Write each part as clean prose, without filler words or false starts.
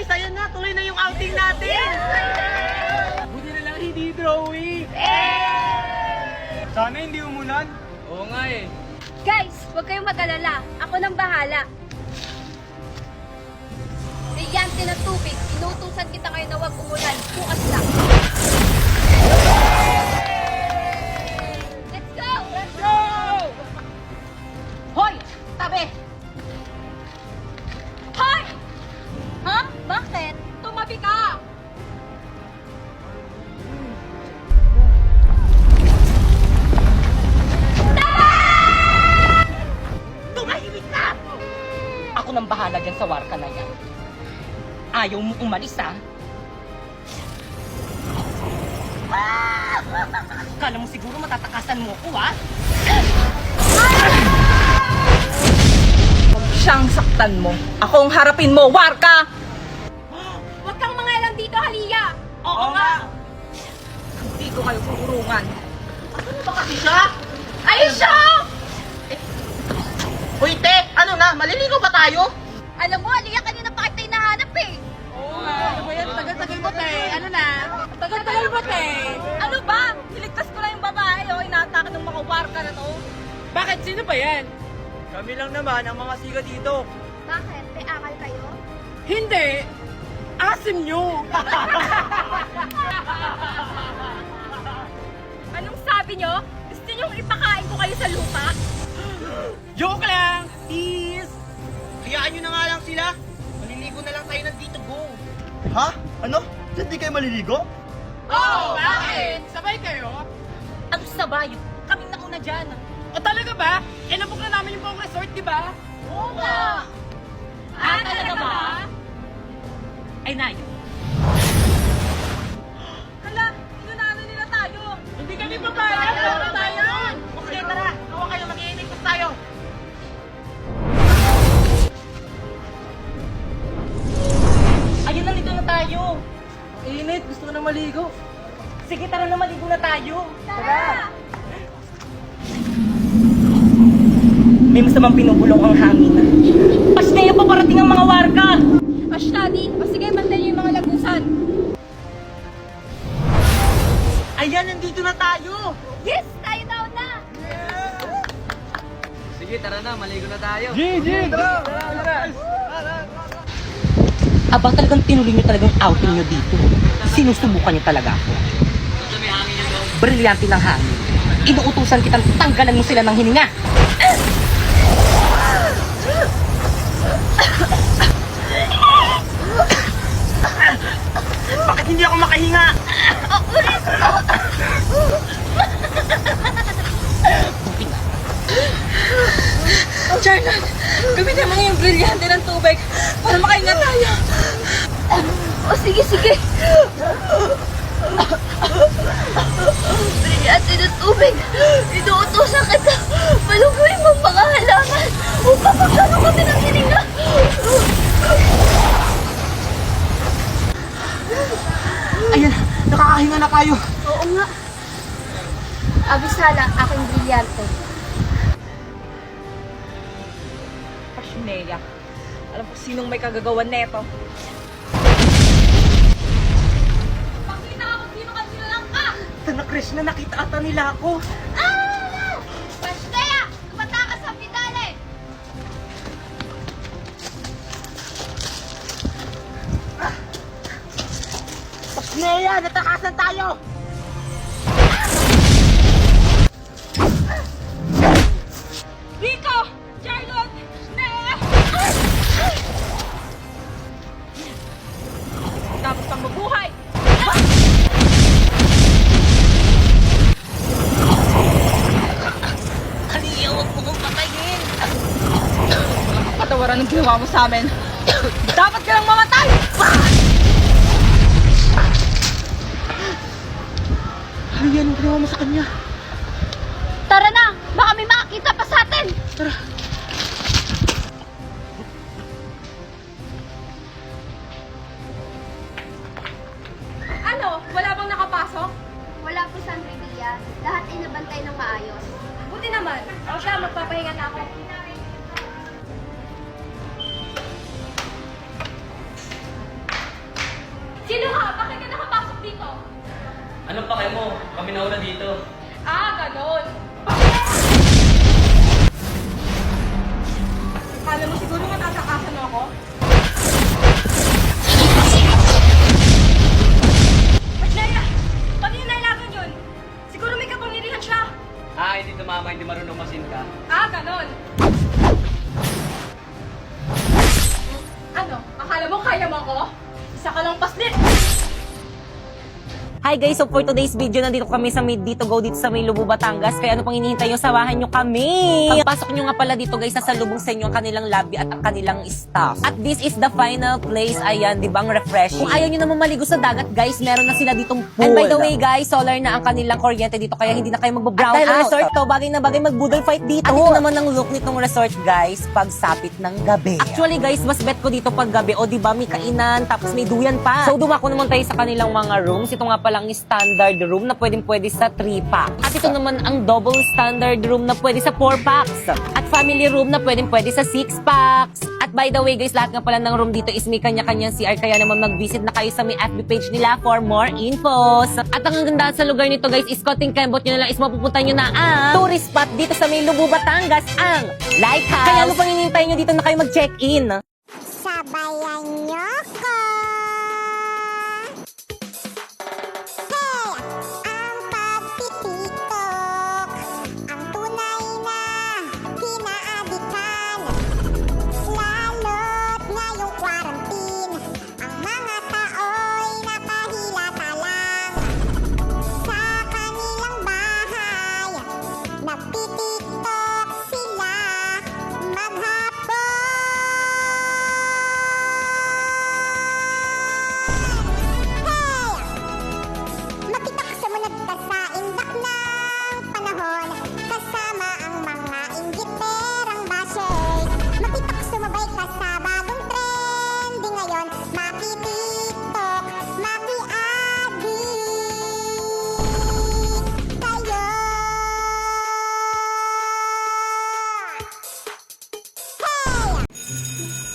guys, ayan na, tuloy na yung outing natin! Buti na lang hindi drawing! Sana hindi umulan. Oo nga eh. Guys, huwag kayong mag-alala. Ako nang bahala. Brilyante ng tubig. Inutusan kita ngayon na huwag umulan. Bukas lang. Let's go! Let's go! Hoy! Tabi! Hoy! Ha? Bakit? Tumabi ka! Tumahimik ka! Ako nang bahala dyan sa warka na yan. Ayaw mo umalis, ha? Kala mo siguro matatakasan mo ko, ha? Huwag siyang saktan mo. Ako ang harapin mo, warka! Huwag kang mangalang dito, Halia! Oo nga! Hindi ko kayo kukurungan. Ano ba kasi siya? Aisha! Hoy, te! Ano na? Maliligaw ba tayo? Alam mo, Halia, kanina pa kita hinahanap eh. Oo nga. Ano ba yan? Tagal-tagal mo, te. Ano na? Tagal-tagal ba, te? Ano ba? Niligtas ko na yung babae, oh. Inaatake ng mga warka na to. Bakit? Sino ba yan? Kami lang naman ang mga siga dito. Bakit? May akal kayo? Hindi! Asim nyo! Anong sabi nyo? Gusto nyong ipakain ko kayo sa lupa? Joke lang! Tease! Hayaan nyo na nga lang sila. Maliligo na lang tayo ng Tito Go. Ha? Ano? Diyan di kayo maliligo? Oh, bakit? Sabay kayo? Ang sabay. Kaming nauna dyan. O talaga ba? Eh, nabuk na namin yung buong resort, di ba? Oo nga! Talaga ba? Ay, Nayo. Hala, inunano nila tayo. Hindi kami papayag! Tama tayo! Sige, tara. Hawa kayo. Mag-iinigos tayo. Ayun, nandito na tayo. Init! Gusto ko na maligo. Sige, tara na, maligo na tayo. Tara! May masamang pinubulong ang hangin. Pasneya pa parating ang mga warka. Ashladi, o sige, bantayan yung mga lagusan. Ayan, nandito na tayo. Yes! Tayo daw na! Sige, tara na. Maligo na tayo. G! Tara! Aba, talagang tinuloy nyo talagang outing nyo dito. Sinusubukan nyo talaga ako. Brilyante ng hangin. Inuutusan kitang tanggalan mo sila ng hininga. Bakit hindi ako makahinga? Buti nga. Charlotte, gamitin mo yung brilyante ng tubig para makahinga tayo. O sige, sige. Brilyante ng tubig. Inuutosan kita. Maluguin mong mga halaman upang magkaroon kami ng hininga. Ayan, nakakahinga na tayo. Oo nga. Abisala, aking brilyante. Pasneya. Alam ko sinong may kagagawan neto. Pakita ako sino ka nilalang ka! Tana Krishna, nakita ata nila ako. Ah! Pastea! Tumata ka sa pidale! Pasneya, natakasan tayo! Rico! Charlotte! Nea! Tapos kang mabuhay! Kaliya, huwag mo kong patayin! Patawaran ng ginawa mo sa amin. Dapat ka lang mamatay! Kaliya, anong ginawa mo sa kanya? Tara na! Baka may makakita pa sa atin! Tara. Ano? Wala bang nakapasok? Wala po, Sandra Villa. Lahat ay nabantay ng maayos. Buti naman. O siya, magpapahinga na ako. Kami nauna dito. Ganon. Kala mo siguro matatakasan ako? Leia! Pag inailagan yun, siguro may kapangyarihan siya. Hindi tumama, hindi marunong masin ka. Ganon. Ano? Akala mo kaya mo ako? Isa ka lang paslit! Hi guys, so for today's video, nandito kami sa May Dito Go dito sa May Lubo, Batangas. Kaya ano pang hinihintay nyo, samahan nyo kami. Pagpasok nyo nga pala dito guys, sasalubong sa inyo ang kanilang lobby at ang kanilang staff. At this is the final place. Ayan, di ba, ang refreshing. Kung ayaw nyo naman maligo sa dagat guys, meron na sila ditong pool. And by the way guys, solar na ang kanilang kuryente dito, kaya hindi na kayo magba-brown out. At dahil resort to, bagay na bagay mag-boodle fight dito. At ito naman ang look nitong resort guys, pagsapit ng gabi. Actually guys, mas bet ko dito pag gabi. O di ba, may kainan, tapos may duyan pa. So dumako naman tayo sa kanilang mga rooms. Ito nga palang standard room na pwede sa 3-pack. At ito naman ang double standard room na pwede sa 4-packs. At family room na pwede sa 6-packs. At by the way guys, lahat nga pala ng room dito is may kanya-kanyang CR, kaya naman mag-visit na kayo sa may FB page nila for more infos. At ang ganda sa lugar nito guys is konting kembot nyo na lang is mapupunta nyo na ang tourist spot dito sa May Lubo, Batangas, ang Lighthouse. Kaya ano pang hinihintay nyo dito na kayo mag-check-in? Sabayan niyo ko! Hey! Ang pagtitiktok, ang tunay na kinaadikan. Lalo't ngayong quarantine, ang mga tao'y nakahilata lang. Sa kanilang bahay, nagtitiktok sila maghapon. Mapitak sa munad ka sa indak ng panahon, kasama ang mga inggiterang basher. Mapitak sumabay ka sa bagong trending ngayon, maki-tiktok, maki-addict kayo.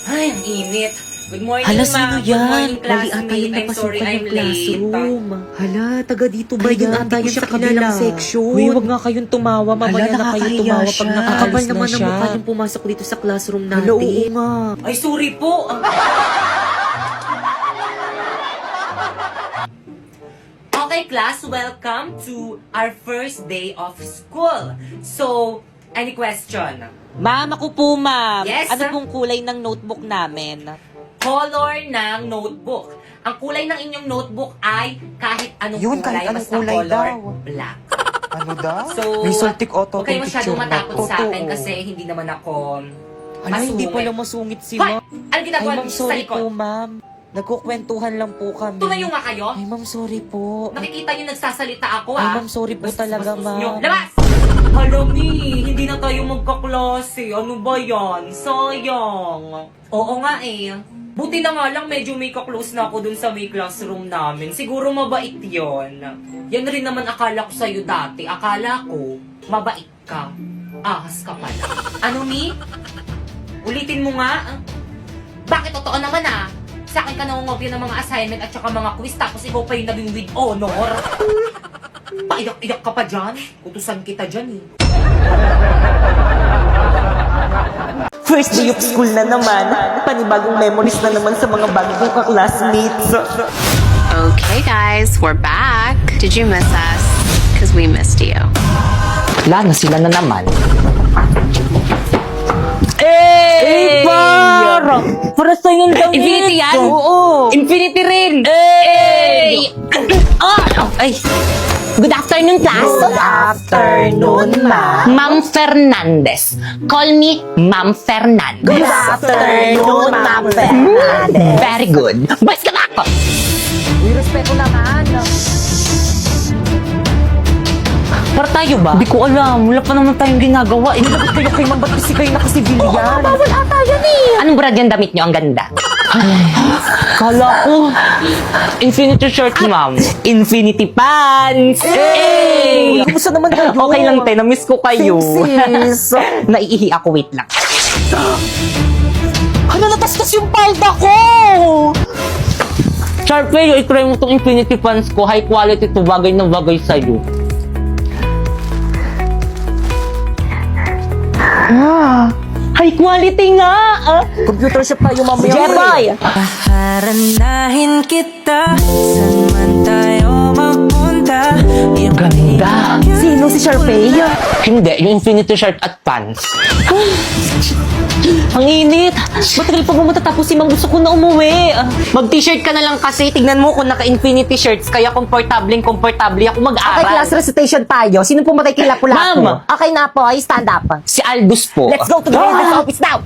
Ay, ang init. Good morning, Hala, ma'am. sino Good yan? morning, Mali ata classmate. yung I'm sorry, napasukan I'm ng late. classroom. Hala, taga dito ba Ay, yan? ata Hindi ko yan siya sa kabilang kilala. section. Uy, wag nga kayong tumawa. Mamaya Hala, na kayo nakakahiya tumawa pag siya. nakaalis Kakapal na naman ang siya. mukha yung pumasok dito sa classroom natin. Hala, oo nga. Ay, sorry po. Okay, class, welcome to our first day of school. So, any question? Ma'am, ako po, ma'am. Yes, Ano sir? pong kulay ng notebook namin? Color ng notebook. Ang kulay ng inyong notebook ay kahit anong Yun, kulay, kahit anong basta kulay color daw. black. Ano daw? So, May Saltic Auto huwag kayo picture masyadong na. matakot sa akin Totoo. kasi hindi naman ako Hala, hindi masungit. pala masungit si Hoy! ma'am. Ano Ay, ginagawa ma'am, niyo sa sorry likod? po, ma'am. Nagkukwentuhan lang po kami. Tumayo nga kayo. Ay, ma'am, sorry po. Nakikita niyo nagsasalita ako, Ay, ah. ma'am, sorry po Bastos, talaga, bastos ma'am. niyo. Labas! Hala, Mi, hindi na tayo magkaklase. Ano ba yan? Sayang. Oo nga eh. Buti na nga lang medyo may kaklose na ako dun sa may classroom namin. Siguro mabait yon. Yan rin naman akala ko sa'yo dati. Akala ko, mabait ka. Ahas ka pala. Ano, Mi? Ulitin mo nga. Bakit totoo naman ah? Sa akin ka nangungopia ng mga assignment at saka mga quiz tapos ikaw pa yung naging with honor. Paiyak-iyak ka pa dyan. Utusan kita dyan eh. First day of school na naman. Panibagong memories na naman sa mga bagong ka-classmates. Okay, guys, we're back. Did you miss us? Because we missed you. Wala na sila na naman. Hey, par! Para sa'yo yung damit. Infinity yan? Oo. Infinity rin! Hey! Ay! Good afternoon, class! Good afternoon, ma'am. Ma'am Fernandez. Call me Ma'am Fernandez. Good afternoon, Ma'am Fernandez. Very good. Boys, ka na! Uy, respeto naman. Para tayo ba? Hindi ko alam. Wala pa naman tayong ginagawa. Eh, dapat kayo kay ma'am. Ba't kasi kayo nakasibilian? Bawal ata yan eh! Anong brand yung damit nyo? Ang ganda. Kala ko. Infinity shirt, ma'am. Infinity pants! Hey! Kumusta naman kayo? Okay lang, te. Na-miss ko kayo. Sis! Naiihi ako. Wait lang. Hala, natastas yung palda ko! Sharpay, i-try mo itong Infinity pants ko. High quality to. Bagay na bagay sa'yo. High quality nga! Computer shop tayo mamaya. Jeboy! Paranahin kita, saan man tayo magpunta. Ganda. Sino si Sharpay? Hindi, yung infinity shirt at pants. Ang init! Matagal pa bumunta tapos si Mang gusto ko na umuwi. Mag-t-shirt ka na lang kasi. Tignan mo kung naka-infinity shirts, kaya komportable ako Okay, mag-aral. class recitation tayo. Sino pumatay kay Lapu-Lapu? Ma'am! Okay na po, ay stand up. Si Aldous po. Let's go to the dentist office now!